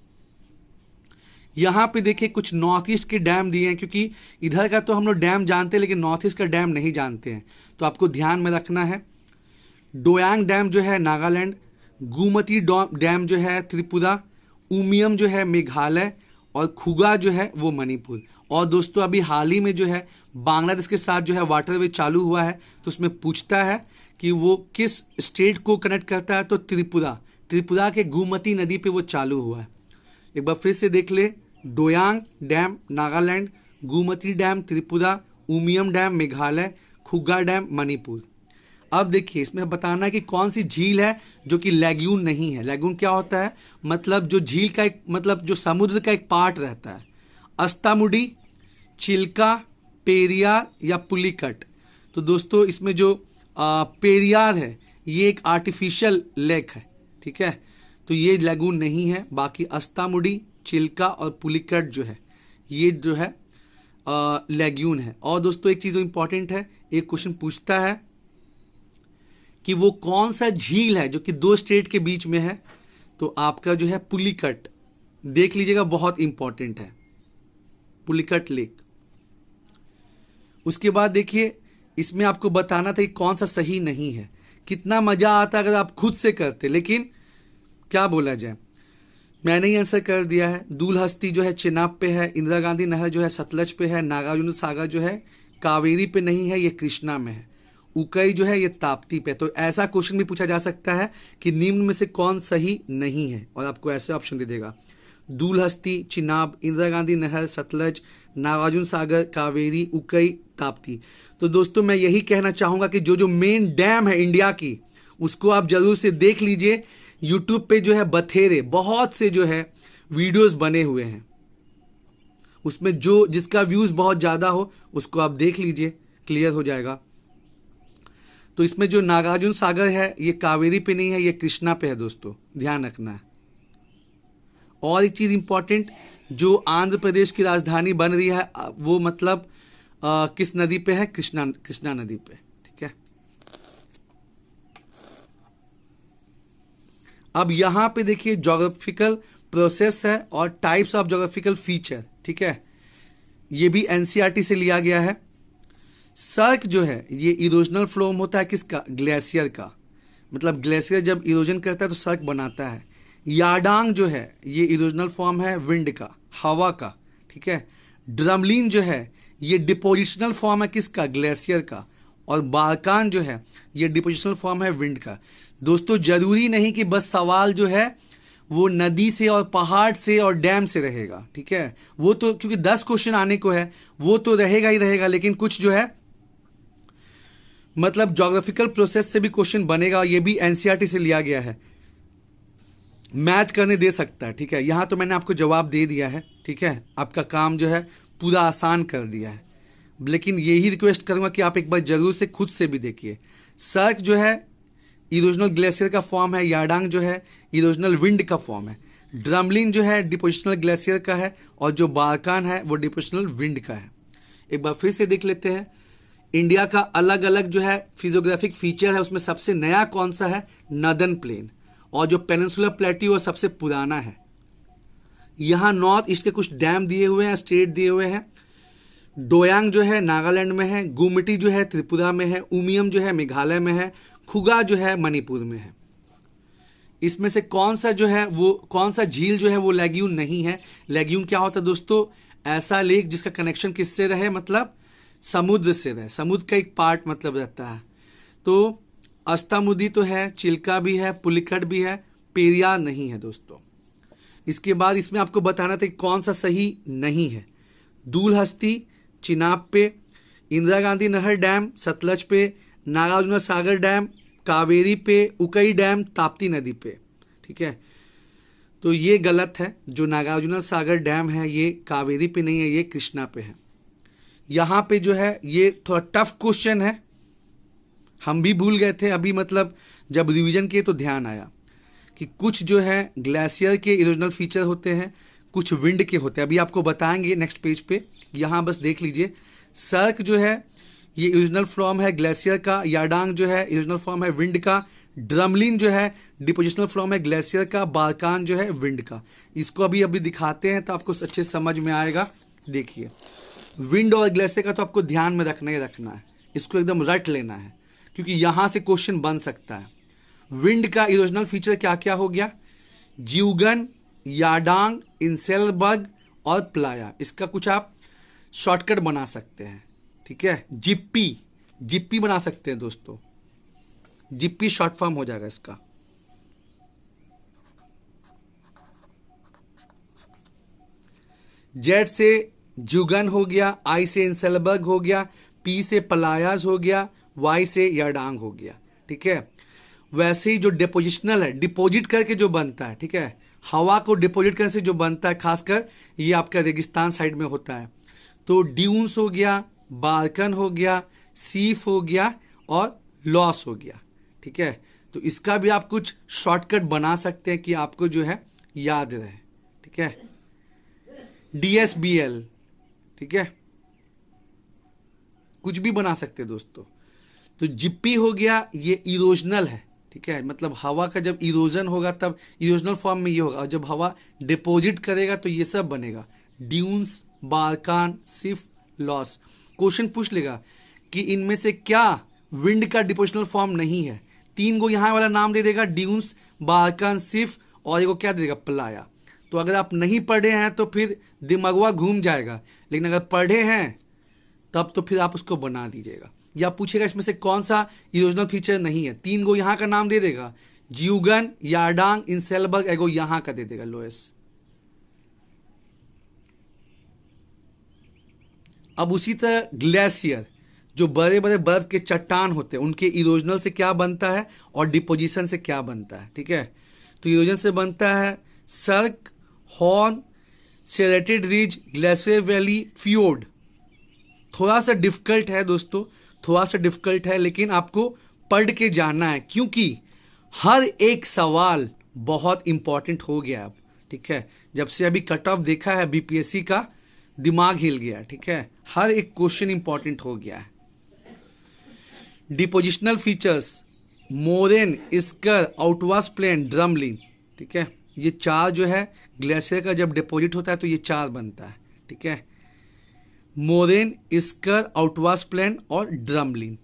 यहाँ पे देखिए कुछ नॉर्थ ईस्ट के डैम दिए हैं, क्योंकि इधर का तो हम लोग डैम जानते हैं लेकिन नॉर्थ ईस्ट का डैम नहीं जानते हैं, तो आपको ध्यान में रखना है। डोयांग डैम जो है नागालैंड, गुमती डैम जो है त्रिपुरा, उमियम जो है मेघालय, और खुगा जो है वो मणिपुर। और दोस्तों अभी हाल ही में जो है बांग्लादेश के साथ जो है वाटरवे चालू हुआ है, तो उसमें पूछता है कि वो किस स्टेट को कनेक्ट करता है, तो त्रिपुरा के गुमती नदी पे वो चालू हुआ है। एक बार फिर से देख ले, Doyang dam Nagaland, Gomti dam Tripura, Umiam dam Meghalaya, Khuga dam Manipur. अब देखिए इसमें बताना है कि कौन सी झील है जो कि लैग्यून नहीं है। लैग्यून क्या होता है, मतलब जो झील का एक, मतलब जो समुद्र का एक पार्ट रहता है। अस्तामुडी, चिल्का, पेरियार या पुलिकट। तो दोस्तों इसमें जो पेरियार है ये एक आर्टिफिशियल लेक है, ठीक है, तो ये लैगून नहीं है। बाकी अस्तामुडी, चिल्का और पुलिकट जो है ये जो है लैग्यून है। और दोस्तों एक चीज इंपॉर्टेंट है, एक क्वेश्चन पूछता है कि वो कौन सा झील है जो कि दो स्टेट के बीच में है, तो आपका जो है पुलिकट, देख लीजिएगा, बहुत इंपॉर्टेंट है पुलिकट लेक। उसके बाद देखिए इसमें आपको बताना था कि कौन सा सही नहीं है। कितना मजा आता अगर आप खुद से करते, लेकिन क्या बोला जाए, मैंने ही आंसर कर दिया है। दूलहस्ती जो है चेनाब पे है, इंदिरा गांधी नहर जो है सतलज पे है, नागार्जुन सागर जो है कावेरी पे नहीं है, ये कृष्णा में है, उकई जो है ये ताप्ती पे। तो ऐसा क्वेश्चन भी पूछा जा सकता है कि निम्न में से कौन सही नहीं है, और आपको ऐसे ऑप्शन दे देगा, दूलहस्ती, चिनाब, इंदिरा गांधी नहर, सतलज, नागार्जुन सागर, कावेरी, उकई, ताप्ती। तो दोस्तों मैं यही कहना चाहूंगा कि जो जो मेन डैम है इंडिया की उसको आप जरूर से देख लीजिए। यूट्यूब पे जो है बथेरे बहुत से जो है वीडियोस बने हुए हैं, उसमें जो जिसका व्यूज बहुत ज्यादा हो उसको आप देख लीजिए, क्लियर हो जाएगा। तो इसमें जो नागार्जुन सागर है ये कावेरी पे नहीं है, ये कृष्णा पे है दोस्तों, ध्यान रखना है। और एक चीज इंपॉर्टेंट, जो आंध्र प्रदेश की राजधानी बन रही है वो मतलब किस नदी पे है, कृष्णा नदी पे, ठीक है। अब यहां पे देखिए ज्योग्राफिकल प्रोसेस है और टाइप्स ऑफ ज्योग्राफिकल फीचर, ठीक है, ये भी एनसीईआरटी से लिया गया है। सर्क जो है ये इरोजनल फ्लोम होता है किसका, ग्लेशियर का, मतलब ग्लेशियर जब इरोजन करता है तो सर्क बनाता है। याडांग जो है ये इरोजनल फॉर्म है विंड का, हवा का, ठीक है। ड्रमलिन जो है ये डिपोजिशनल फॉर्म है किसका, ग्लेशियर का। और बारकान जो है ये डिपोजिशनल फॉर्म है विंड का। दोस्तों जरूरी नहीं कि बस सवाल जो है वो नदी से और पहाड़ से और डैम से रहेगा, ठीक है, वो तो क्योंकि 10 क्वेश्चन आने को है वो तो रहेगा ही रहेगा, लेकिन कुछ जो है मतलब ज्योग्राफिकल प्रोसेस से भी क्वेश्चन बनेगा, ये भी एनसीईआरटी से लिया गया है, मैच करने दे सकता है, ठीक है। यहां तो मैंने आपको जवाब दे दिया है, ठीक है, आपका काम जो है पूरा आसान कर दिया है, लेकिन यही रिक्वेस्ट करूंगा कि आप एक बार जरूर से खुद से भी देखिए। सर्क जो है इरोजनल ग्लेशियर का फॉर्म है, याडांग जो है इरोजनल विंड का फॉर्म है, ड्रमलिन जो है डिपोजिशनल ग्लेशियर का है, और जो बारकान है वो डिपोजिशनल विंड का है। एक बार फिर से देख लेते हैं, इंडिया का अलग अलग जो है फिजियोग्राफिक फीचर है, उसमें सबसे नया कौन सा है, नदर्न प्लेन, और जो पेनिनसुलर प्लेट्यू वो सबसे पुराना है। यहां नॉर्थ ईस्ट के कुछ डैम दिए हुए हैं, स्टेट दिए हुए हैं। डोयांग जो है नागालैंड में है, गोमती जो है त्रिपुरा में है, उमियम जो है मेघालय में है, खुगा जो है मणिपुर में है। इसमें से कौन सा जो है वो कौन सा झील जो है वो लैग्यून नहीं है। लैग्यून क्या होता है दोस्तों, ऐसा लेक जिसका कनेक्शन किससे रहे, मतलब समुद्र से रहे, समुद्र का एक पार्ट मतलब रहता है। तो अस्तामुदी तो है, चिल्का भी है, पुलिकट भी है, पेरियार नहीं है दोस्तों। इसके बाद इसमें आपको बताना था कि कौन सा सही नहीं है। दूलहस्ती चिनाब पे, इंदिरा गांधी नहर डैम सतलज पे, नागार्जुन सागर डैम कावेरी पे, उकई डैम ताप्ती नदी पे, ठीक है। तो ये गलत है, जो नागार्जुन सागर डैम है ये कावेरी पे नहीं है, ये कृष्णा पे है। यहां पे जो है ये थोड़ा टफ क्वेश्चन है, हम भी भूल गए थे अभी, मतलब जब रिवीजन किए तो ध्यान आया कि कुछ जो है ग्लेशियर के इरोजनल फीचर होते हैं, कुछ विंड के होते हैं, अभी आपको बताएंगे नेक्स्ट पेज पे। यहां बस देख लीजिए, सर्क जो है ये ओरिजिनल फॉर्म है ग्लेशियर का, याडांग जो है ओरिजिनल फॉर्म है विंड का, ड्रमलिन जो है डिपोजिशनल फॉर्म है ग्लेशियर का, बारकान जो है विंड का। इसको अभी अभी दिखाते हैं तो आपको अच्छे समझ में आएगा। देखिए विंड और ग्लेशियर का तो आपको ध्यान में रखना ही रखना है, इसको एकदम रट लेना है क्योंकि यहां से क्वेश्चन बन सकता है। विंड का इरोजनल फीचर क्या क्या हो गया, ज्यूगन, याडांग, इंसेलबर्ग और प्लाया। इसका कुछ आप शॉर्टकट बना सकते हैं, ठीक है, जिप्पी, जिप्पी बना सकते हैं दोस्तों, जिप्पी शॉर्ट फॉर्म हो जाएगा इसका। जेड से जुगन हो गया, आई से इंसेलबर्ग हो गया, पी से पलायास हो गया, वाई से याडांग हो गया। ठीक है, वैसे ही जो डिपोजिशनल है, डिपॉजिट करके जो बनता है, ठीक है, हवा को डिपॉजिट करने से जो बनता है, खासकर ये आपका रेगिस्तान साइड में होता है। तो ड्यून्स हो गया, बारकन हो गया, सीफ हो गया और लॉस हो गया। ठीक है, तो इसका भी आप कुछ शॉर्टकट बना सकते हैं कि आपको जो है याद रहे। ठीक है, DSBL, ठीक है, कुछ भी बना सकते हैं दोस्तों। तो जिप्पी हो गया, ये इरोजनल है। ठीक है, मतलब हवा का जब इरोजन होगा तब इरोजनल फॉर्म में ये होगा, और जब हवा डिपॉजिट करेगा तो ये सब बनेगा, ड्यून्स, बारकान, सिफ, लॉस। क्वेश्चन पूछ लेगा कि इनमें से क्या विंड का डिपोजिशनल फॉर्म नहीं है। 3 गो यहां वाला नाम दे देगा, ड्यून्स, बारकान, सिफ, और एक क्या दे देगा, पलाया। तो अगर आप नहीं पढ़े हैं तो फिर दिमागवा घूम जाएगा, लेकिन अगर पढ़े हैं तब तो फिर आप उसको बना दीजिएगा। या पूछेगा इसमें से कौन सा इरोजनल फीचर नहीं है, 3 गो यहां का नाम दे देगा, ज्यूगन, याडांग, इंसेलबर्ग, एगो यहां का दे देगा, लोएस। अब उसी तरह ग्लेशियर, जो बड़े बड़े बर्फ के चट्टान होते हैं, उनके इरोजनल से क्या बनता है और डिपोजिशन से क्या बनता है। ठीक है, तो इरोजन से बनता है cirque, horn, serrated ridge, glacier valley, fjord. थोड़ा सा डिफिकल्ट है दोस्तों, थोड़ा सा डिफिकल्ट है, लेकिन आपको पढ़ के जानना है, क्योंकि हर एक सवाल बहुत इंपॉर्टेंट हो गया अब। ठीक है, जब से अभी कट ऑफ देखा है बीपीएससी का, दिमाग हिल गया। ठीक है, हर एक क्वेश्चन इंपॉर्टेंट हो गया है। Depositional features, moraine, esker, outwash plain, drumlin. ठीक है, ये 4 जो है ग्लेशियर का जब डिपॉजिट होता है तो ये 4 बनता है। ठीक है, मोरेन, स्कर, आउटवाश प्लेन और ड्रमलिन।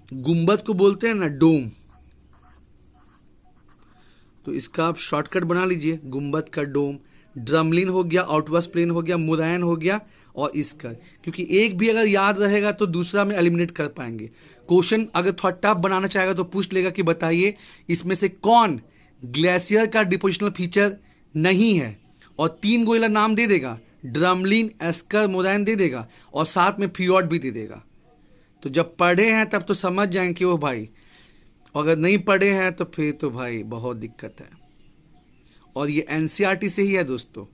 गुंबद को बोलते हैं ना डोम, तो इसका आप शॉर्टकट बना लीजिए, गुंबद का डोम। ड्रमलिन हो गया, आउटवाश प्लेन हो गया, मुरैन हो गया और स्कर, क्योंकि एक भी अगर याद रहेगा तो दूसरा में एलिमिनेट कर पाएंगे। क्वेश्चन अगर थोड़ा टफ बनाना चाहेगा तो पूछ लेगा कि बताइए इसमें से कौन ग्लेशियर का डिपोजिशनल फीचर नहीं है, और 3 गोइला नाम दे देगा, ड्रमलिन, स्कर, मुरैन दे देगा, और साथ में फ्योर्ड भी दे देगा। तो जब पढ़े हैं तब तो समझ जाएंगे कि वो भाई, अगर नहीं पढ़े हैं तो फिर तो भाई बहुत दिक्कत है। और ये एनसीईआरटी से ही है दोस्तों,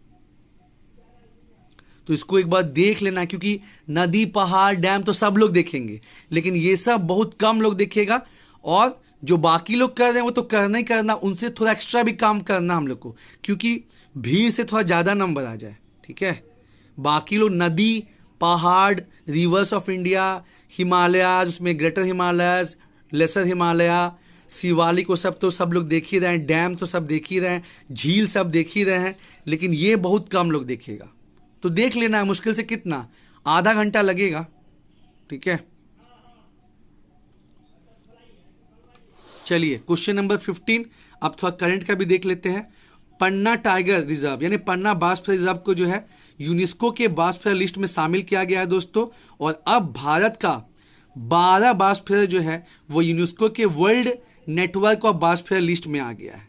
तो इसको एक बार देख लेना, क्योंकि नदी, पहाड़, डैम तो सब लोग देखेंगे, लेकिन ये सब बहुत कम लोग देखेगा, और जो बाकी लोग कर रहे हैं वो तो करना ही करना, उनसे थोड़ा एक्स्ट्रा भी काम करना हम लोग को, क्योंकि भीड़ से थोड़ा ज़्यादा नंबर आ जाए। ठीक है, बाकी लोग नदी, पहाड़, रिवर्स ऑफ इंडिया, हिमालयाज, उसमें ग्रेटर हिमालयाज, लेसर हिमालय, शिवालिक, वो सब तो सब लोग देख ही रहे हैं, डैम तो सब देख ही रहे हैं, झील सब देख ही रहे हैं, लेकिन ये बहुत कम लोग देखेगा। तो देख लेना है, मुश्किल से कितना, आधा घंटा लगेगा। ठीक है, चलिए क्वेश्चन नंबर 15, अब थोड़ा करंट का भी देख लेते हैं। पन्ना टाइगर रिजर्व यानी पन्ना बायोस्फीयर रिजर्व को जो है यूनेस्को के बायोस्फीयर लिस्ट में शामिल किया गया है दोस्तों, और अब भारत का 12 बायोस्फीयर जो है वो यूनेस्को के world network of biosphere list में आ गया है।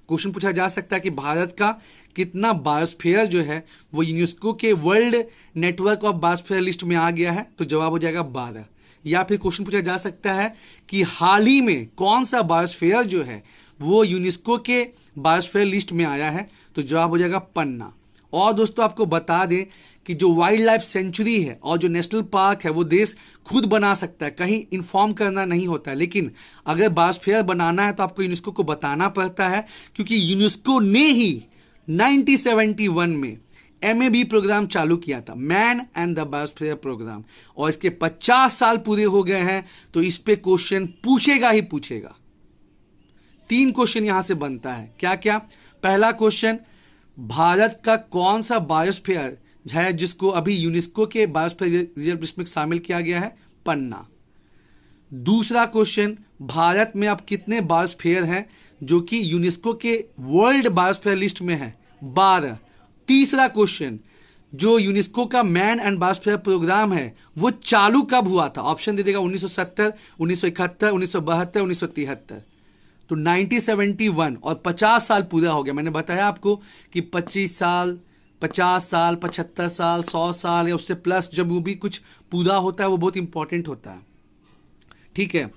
क्वेश्चन पूछा जा सकता है कि भारत का कितना बायोस्फीयर जो है वो यूनेस्को के world network of biosphere list में आ गया है, तो जवाब हो जाएगा 12। या फिर क्वेश्चन पूछा जा सकता है कि हाल ही में कौन सा बायोस्फीयर जो है वो यूनेस्को के बायोस्फीयर लिस्ट में आया है, तो जवाब हो जाएगा पन्ना। और दोस्तों आपको बता दें कि जो वाइल्ड लाइफ सेंचुरी है और जो नेशनल पार्क है वो देश खुद बना सकता है, कहीं इन्फॉर्म करना नहीं होता है, लेकिन अगर बायोस्फीयर बनाना है तो आपको यूनेस्को को बताना पड़ता है, क्योंकि यूनेस्को ने ही 1971 में MAB प्रोग्राम चालू किया था, man and the biosphere programme, और इसके 50 साल पूरे हो गए हैं, तो इस पे क्वेश्चन पूछेगा ही पूछेगा। 3 क्वेश्चन यहां से बनता है, क्या क्या। पहला क्वेश्चन, भारत का कौन सा बायोस्फीयर है जिसको अभी यूनेस्को के बायोस्फीयर रिजर्व लिस्ट में शामिल किया गया है, पन्ना। दूसरा क्वेश्चन, भारत में अब कितने बायोस्फीयर हैं जो कि यूनेस्को के वर्ल्ड बायोस्फीयर लिस्ट में है, 12। तीसरा क्वेश्चन, जो यूनेस्को का मैन एंड बायोस्फीयर प्रोग्राम है वो चालू कब हुआ था? ऑप्शन दे देगा 1970, 1971, 1972, 1973। तो 1971 और 50 साल पूरा हो गया। मैंने बताया आपको कि 25 साल, 50 साल, 75 साल, 100 साल या उससे प्लस जब वो भी कुछ पूरा होता है वो बहुत इंपॉर्टेंट होता है। ठीक है।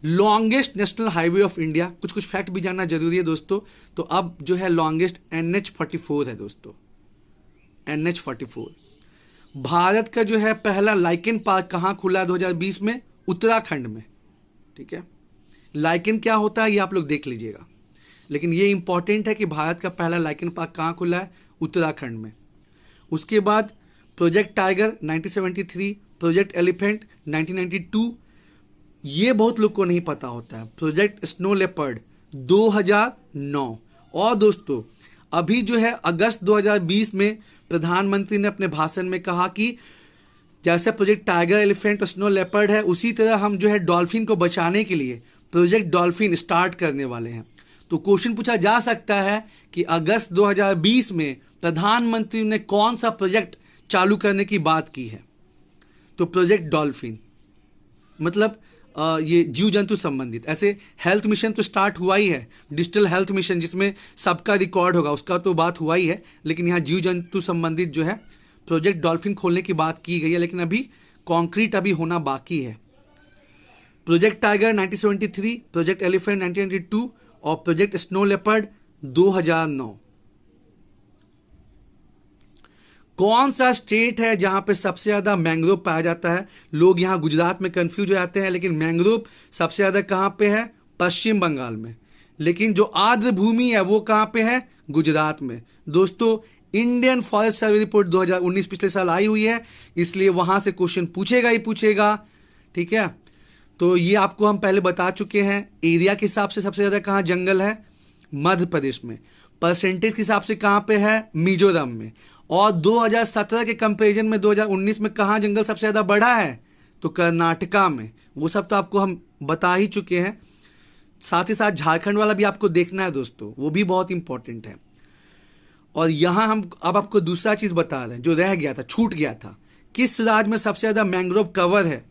Longest national highway of India, कुछ कुछ फैक्ट भी जानना जरूरी है दोस्तों। तो अब जो है लॉन्गेस्ट NH44 है दोस्तों, NH44। भारत का जो है पहला लाइकेन पार्क कहाँ खुला 2020 में? उत्तराखंड में। ठीक है। लाइकेन क्या होता है ये आप लोग देख लीजिएगा, लेकिन ये इंपॉर्टेंट है कि भारत का पहला लाइकेन पार्क कहाँ खुला है? उत्तराखंड में। उसके बाद प्रोजेक्ट टाइगर 1973, प्रोजेक्ट एलिफेंट 1992, ये बहुत लोग को नहीं पता होता है। Project snow leopard 2009। और दोस्तों अभी जो है अगस्त 2020 में प्रधानमंत्री ने अपने भाषण में कहा कि जैसे प्रोजेक्ट टाइगर, एलिफेंट और स्नो लेपर्ड है, उसी तरह हम जो है डॉल्फिन को बचाने के लिए प्रोजेक्ट डॉल्फिन स्टार्ट करने वाले हैं। तो क्वेश्चन पूछा जा सकता है कि अगस्त 2020 में प्रधानमंत्री ने कौन सा प्रोजेक्ट चालू करने की बात की है? तो प्रोजेक्ट डॉल्फिन, मतलब ये जीव जंतु संबंधित। ऐसे हेल्थ मिशन तो स्टार्ट हुआ ही है, डिजिटल हेल्थ मिशन जिसमें सबका रिकॉर्ड होगा, उसका तो बात हुआ ही है। लेकिन यहाँ जीव जंतु संबंधित जो है प्रोजेक्ट डॉल्फिन खोलने की बात की गई है, लेकिन अभी कॉन्क्रीट अभी होना बाकी है। प्रोजेक्ट टाइगर 1973, प्रोजेक्ट एलिफेंट 1992 और प्रोजेक्ट स्नो लेपर्ड 2009। कौन सा स्टेट है जहां पे सबसे ज्यादा मैंग्रोव पाया जाता है? लोग यहां गुजरात में कंफ्यूज हो जाते हैं, लेकिन मैंग्रोव सबसे ज्यादा कहां पे है? पश्चिम बंगाल में। लेकिन जो आर्द्र भूमि है वो कहां पे है? गुजरात में। दोस्तों इंडियन फॉरेस्ट सर्वे रिपोर्ट 2019 पिछले साल आई हुई है, इसलिए वहां से क्वेश्चन पूछेगा ही पूछेगा। ठीक है। तो ये आपको हम पहले बता चुके हैं। एरिया के हिसाब से सबसे ज्यादा कहां जंगल है? मध्य प्रदेश में। परसेंटेज के हिसाब से कहां पे है? मिजोरम में। और 2017 के कंपैरिजन में 2019 में कहां जंगल सबसे ज्यादा बढ़ा है? तो कर्नाटका में। वो सब तो आपको हम बता ही चुके हैं। साथ ही साथ झारखंड वाला भी आपको देखना है दोस्तों, वो भी बहुत इंपॉर्टेंट है। और यहां हम अब आपको दूसरा चीज बता रहे हैं जो रह गया था, छूट गया था। किस राज्य में सबसे ज्यादा मैंग्रोव कवर है?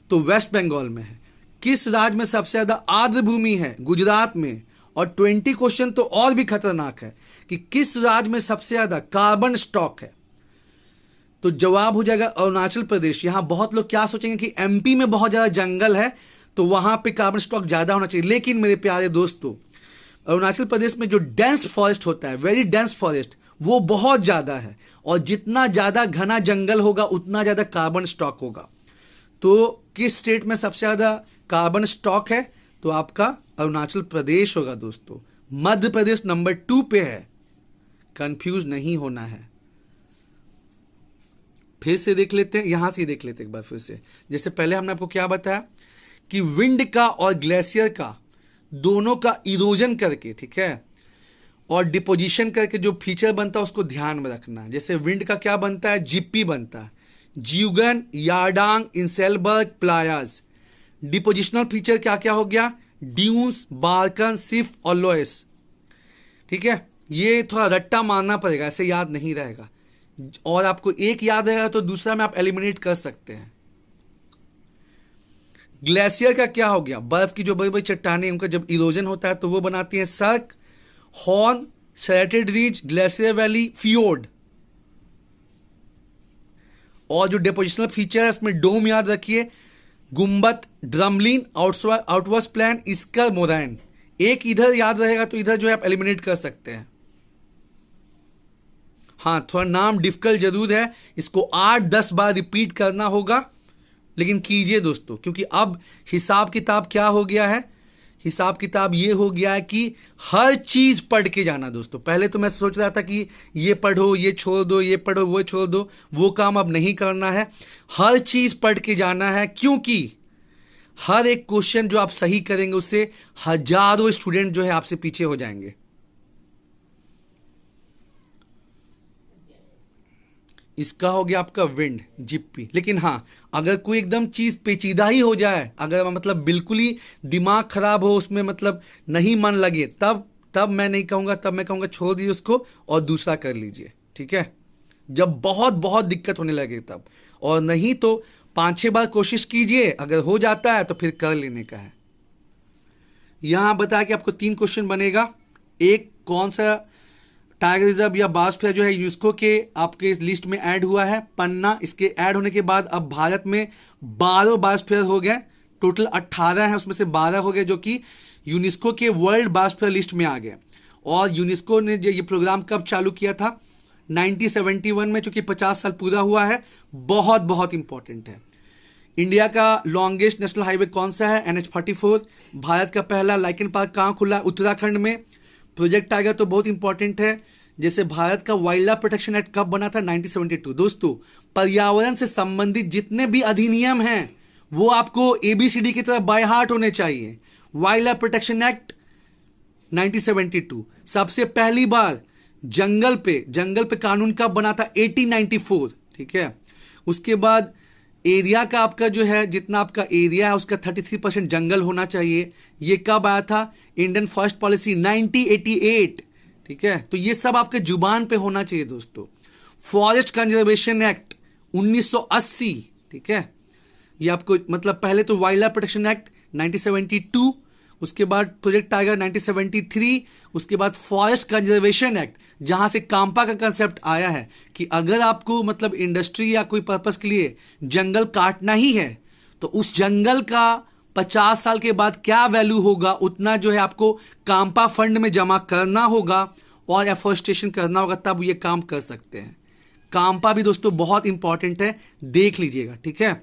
तो वेस्ट बंगाल में है। किस राज्य में सबसे ज्यादा आर्द्र भूमि है? गुजरात में। और 20 क्वेश्चन तो और भी खतरनाक है कि किस राज्य में सबसे ज्यादा कार्बन स्टॉक है? तो जवाब हो जाएगा अरुणाचल प्रदेश। यहां बहुत लोग क्या सोचेंगे कि MP में बहुत ज्यादा जंगल है तो वहां पे कार्बन स्टॉक ज्यादा होना चाहिए, लेकिन मेरे प्यारे दोस्तों अरुणाचल प्रदेश में जो डेंस फॉरेस्ट होता है, वेरी डेंस फॉरेस्ट, वो बहुत ज्यादा है। और जितना ज्यादा घना जंगल होगा उतना ज्यादा कार्बन स्टॉक होगा। तो किस स्टेट में सबसे ज्यादा कार्बन स्टॉक है? तो आपका अरुणाचल प्रदेश होगा दोस्तों। मध्य प्रदेश नंबर 2 पे है, कंफ्यूज नहीं होना है। फिर से देख लेते हैं, यहां से देख लेते हैं एक बार फिर से। जैसे पहले हमने आपको क्या बताया कि विंड का और ग्लेशियर का दोनों का इरोजन करके, ठीक है, और डिपोजिशन करके जो फीचर बनता है उसको ध्यान में रखना है। जैसे विंड का क्या बनता है? जिप्पी बनता है, ज्यूगन, यारडांग, इंसेलबर्ग, प्लायाज। डिपोजिशनल फीचर क्या क्या हो गया? ड्यून्स, बार्कन, सिफ और लोएस। ठीक है। ये थोड़ा रट्टा मारना पड़ेगा, ऐसे याद नहीं रहेगा। और आपको एक याद रहेगा तो दूसरा में आप एलिमिनेट कर सकते हैं। ग्लेशियर का क्या हो गया? बर्फ की जो बड़ी बड़ी चट्टानें, उनका जब इरोजन होता है तो वो बनाती है cirque, horn, serrated ridge, glacier valley, fjord. और जो डिपोजिशनल फीचर है उसमें डोम याद रखिए, गुम्बद, ड्रमलिन, आउटवर्स प्लान, इस्कर, मोरैन। एक इधर याद रहेगा तो इधर जो है आप एलिमिनेट कर सकते हैं। हाँ, थोड़ा नाम डिफिकल्ट जरूर है, इसको 8-10 बार रिपीट करना होगा, लेकिन कीजिए दोस्तों, क्योंकि अब हिसाब किताब क्या हो गया है? हिसाब किताब ये हो गया है कि हर चीज पढ़ के जाना दोस्तों। पहले तो मैं सोच रहा था कि ये पढ़ो, ये छोड़ दो, ये पढ़ो, वो छोड़ दो, वो काम अब नहीं करना है। हर चीज पढ़ के जाना है, क्योंकि हर एक क्वेश्चन जो आप सही करेंगे उससे हजारों स्टूडेंट जो है आपसे पीछे हो जाएंगे। इसका हो गया आपका विंड, जिप्पी। लेकिन हाँ, अगर कोई एकदम चीज पेचीदा ही हो जाए, अगर मतलब बिल्कुल ही दिमाग खराब हो, उसमें मतलब नहीं मन लगे, तब मैं नहीं कहूंगा, तब मैं कहूंगा छोड़ दीजिए उसको और दूसरा कर लीजिए। ठीक है, जब बहुत बहुत दिक्कत होने लगे तब, और नहीं तो 5-6 बार कोशिश कीजिए, अगर हो जाता है तो फिर कर लेने का है। यहां बता कि आपको 3 क्वेश्चन बनेगा। एक, कौन सा टाइगर रिजर्व या बायोस्फीयर जो है यूनेस्को के आपके इस लिस्ट में ऐड हुआ है? पन्ना। इसके ऐड होने के बाद अब भारत में 12 बायोस्फीयर हो गए, टोटल 18 है, उसमें से 12 हो गए जो कि यूनेस्को के वर्ल्ड बायोस्फीयर लिस्ट में आ गए। और यूनेस्को ने ये प्रोग्राम कब चालू किया था? 1971 में, जो कि 50 साल पूरा हुआ है। बहुत बहुत इंपॉर्टेंट है। इंडिया का लॉन्गेस्ट नेशनल हाईवे कौन सा है? NH-44। भारत का पहला लाइकन पार्क कहाँ खुला? उत्तराखंड में। प्रोजेक्ट टाइगर तो बहुत इंपॉर्टेंट है। जैसे भारत का वाइल्ड लाइफ प्रोटेक्शन एक्ट कब बना था? 1972। दोस्तों, पर्यावरण से संबंधित जितने भी अधिनियम हैं वो आपको ABCD की तरह बाय हार्ट होने चाहिए। Wild life protection act 1972। सबसे पहली बार जंगल पे कानून कब बना था? 1894। ठीक है। उसके बाद एरिया का आपका जो है, जितना आपका एरिया है उसका 33% जंगल होना चाहिए। ये कब आया था? Indian forest policy 1988। ठीक है। तो ये सब आपके जुबान पे होना चाहिए दोस्तों। Forest conservation act 1980। ठीक है। ये आपको मतलब, पहले तो वाइल्ड लाइफ प्रोटेक्शन एक्ट 1972, उसके बाद प्रोजेक्ट टाइगर 1973, उसके बाद फॉरेस्ट कंजर्वेशन एक्ट, जहां से कांपा का कंसेप्ट आया है कि अगर आपको मतलब इंडस्ट्री या कोई पर्पस के लिए जंगल काटना ही है तो उस जंगल का 50 साल के बाद क्या वैल्यू होगा, उतना जो है आपको कांपा फंड में जमा करना होगा और एफोरेस्टेशन करना होगा, तब ये काम कर सकते हैं। कांपा भी दोस्तों बहुत इंपॉर्टेंट है, देख लीजिएगा। ठीक है।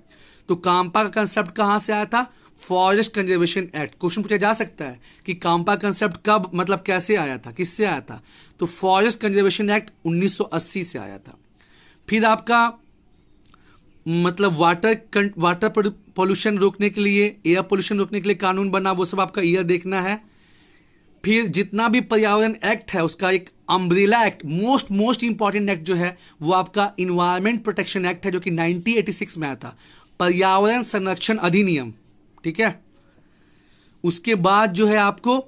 तो कांपा का कंसेप्ट कहां से आया था? Forest conservation act. क्वेश्चन पूछा जा सकता है कि कांपा कंसेप्ट कब, मतलब कैसे आया था, किससे आया था? तो फॉरेस्ट कंजर्वेशन एक्ट 1980 से आया था। फिर आपका मतलब वाटर पोल्यूशन रोकने के लिए, एयर पोल्यूशन रोकने के लिए कानून बना, वो सब आपका ईयर देखना है। फिर जितना भी पर्यावरण एक्ट है उसका एक umbrella act, most important act जो है वो आपका इन्वायरमेंट प्रोटेक्शन एक्ट है, जो कि 1986 में आया था, पर्यावरण संरक्षण अधिनियम। ठीक है। उसके बाद जो है आपको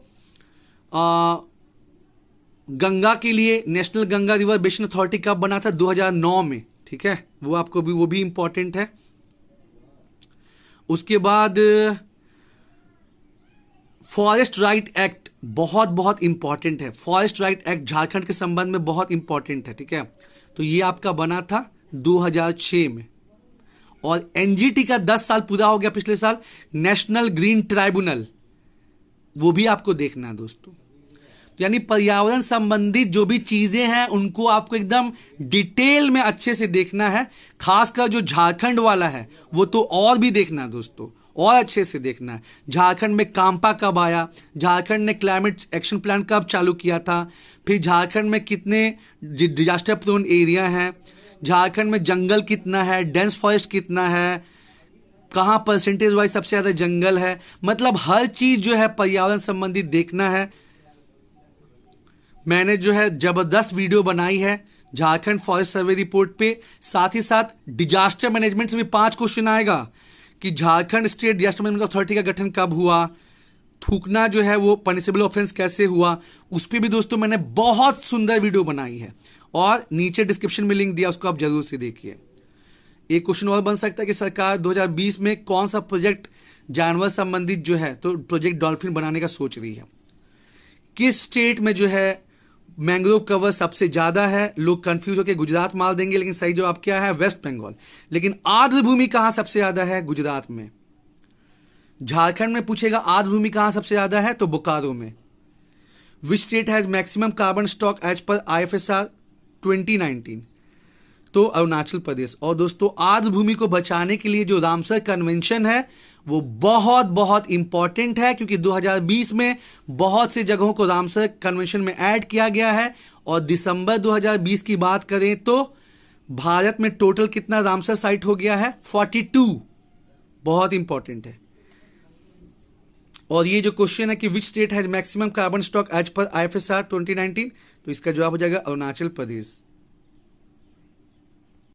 गंगा के लिए national Ganga river basin authority कब बना था? 2009 में। ठीक है। वो भी इंपॉर्टेंट है। उसके बाद फॉरेस्ट राइट एक्ट बहुत बहुत इंपॉर्टेंट है। फॉरेस्ट राइट एक्ट झारखंड के संबंध में बहुत इंपॉर्टेंट है। ठीक है। तो ये आपका बना था 2006 में। और एनजीटी का 10 साल पूरा हो गया पिछले साल, नेशनल ग्रीन ट्राइब्यूनल, वो भी आपको देखना है दोस्तों। तो यानी पर्यावरण संबंधित जो भी चीजें हैं उनको आपको एकदम डिटेल में अच्छे से देखना है। खासकर जो झारखंड वाला है वो तो और भी देखना है दोस्तों, और अच्छे से देखना है। झारखंड में कांपा कब आया, झारखंड ने क्लाइमेट एक्शन प्लान कब चालू किया था, फिर झारखंड में कितने डिजास्टर प्रोन एरिया हैं, झारखंड में जंगल कितना है, डेंस फॉरेस्ट कितना है, कहाँ परसेंटेज वाइज सबसे ज़्यादा जंगल है, मतलब हर चीज़ जो है पर्यावरण संबंधित देखना है। मैंने जो है ज़बरदस्त वीडियो बनाई है झारखंड फॉरेस्ट सर्वे रिपोर्ट पे। साथ ही साथ डिजास्टर मैनेजमेंट से भी 5 क्वेश्चन आएगा कि Jharkhand state disaster management authority का गठन कब हुआ, थूकना जो है वो पनिशेबल ऑफेंस कैसे हुआ, उस पर भी दोस्तों मैंने बहुत सुंदर वीडियो बनाई है और नीचे डिस्क्रिप्शन में लिंक दिया, उसको आप जरूर से देखिए। एक क्वेश्चन और बन सकता है कि सरकार 2020 में कौन सा प्रोजेक्ट जानवर संबंधित जो है तो प्रोजेक्ट डॉल्फिन बनाने का सोच रही है। किस स्टेट में जो है मैंग्रोव कवर सबसे ज्यादा है? लोग कंफ्यूज होकर गुजरात मार देंगे, लेकिन सही जवाब क्या है? वेस्ट बंगाल। लेकिन आर्द्र भूमि कहां सबसे ज्यादा है? गुजरात में। झारखंड में पूछेगा आर्द्र भूमि कहां सबसे ज्यादा है, तो बोकारो में। Which state has maximum carbon stock as per IFSR 2019? तो अरुणाचल प्रदेश। और दोस्तों आर्द्र भूमि को बचाने के लिए जो रामसर कन्वेंशन है वो बहुत बहुत इंपॉर्टेंट है, क्योंकि 2020 में बहुत सी जगहों को रामसर कन्वेंशन में ऐड किया गया है। और दिसंबर 2020 की बात करें तो भारत में टोटल कितना रामसर साइट हो गया है? 42। बहुत इंपॉर्टेंट है। और ये जो क्वेश्चन है कि which state has maximum carbon stock as per IFSR 2019, तो इसका जवाब हो जाएगा अरुणाचल प्रदेश।